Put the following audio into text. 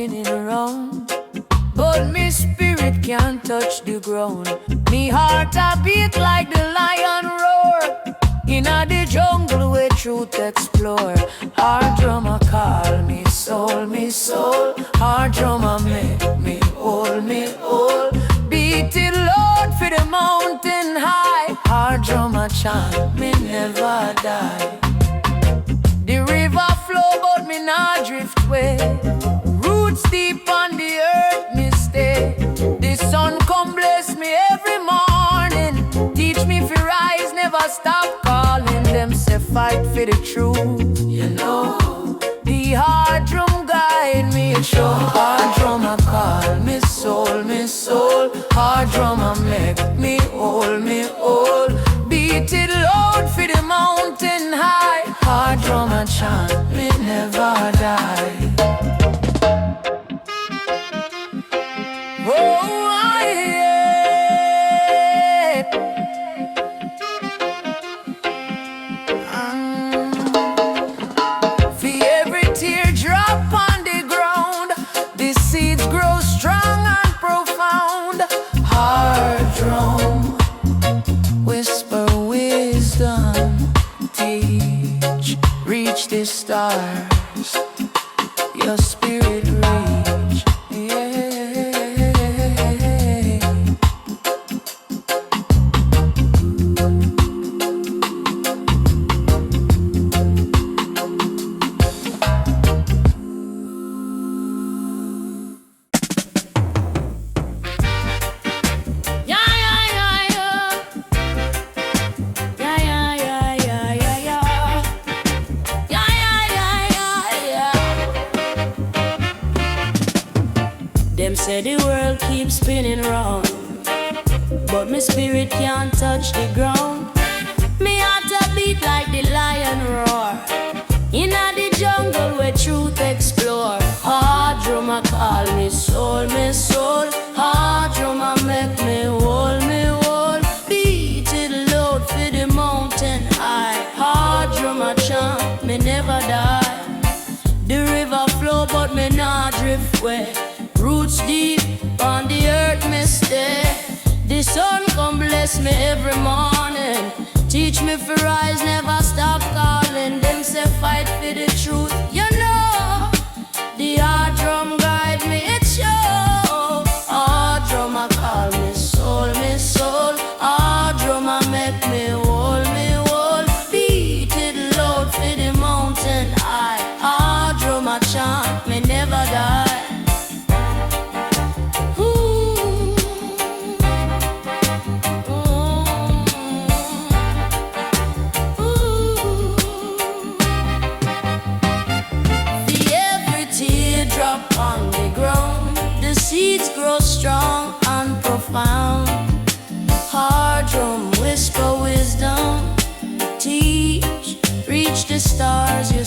spinning around, but me spirit can't touch the ground. Me heart a beat like the lion roar. Inna the jungle where truth explore. Our drummer call me soul, me soul. Our drummer make me whole, me whole. Beat it loud for the mountain high. Our drummer chant, me never die. The river flow but me not drift way. Roots deep on the earth me stay. The sun come bless me every morning. Teach me fi rise, never stop calling. Them say fight for the truth, you know. The hard drum guide me, show. Hard drummer call me soul, me soul. Hard drummer make me whole, me whole. Beat it loud for the mountain high. Hard drummer chant, me never die. Oh, yeah. For every teardrop on the ground, the seeds grow strong and profound. Hard drum, whisper wisdom, teach, reach the stars, your spirit reach, yeah. Them say the world keeps spinning round, but my spirit can't touch the ground. Me heart a beat like the lion roar. Inna the jungle where truth explore. Hard drummer call me soul, me soul. Hard drummer make me whole, me whole. Beat it loud for the mountain high. Hard drummer chant, me never die. The river flow but me not drift way. Roots deep on the earth me stay. The sun come bless me every morning. Teach me for rise, never stop calling. Them say fight for the truth, you know. The hard drum guide me, it show. Hard drummer call me soul, me soul. Hard drummer make me whole, me whole. Beat it loud for the mountain high. Hard drummer chant, me never die. On the ground, the seeds grow strong and profound. Hard drum whisper wisdom, teach, reach the stars, your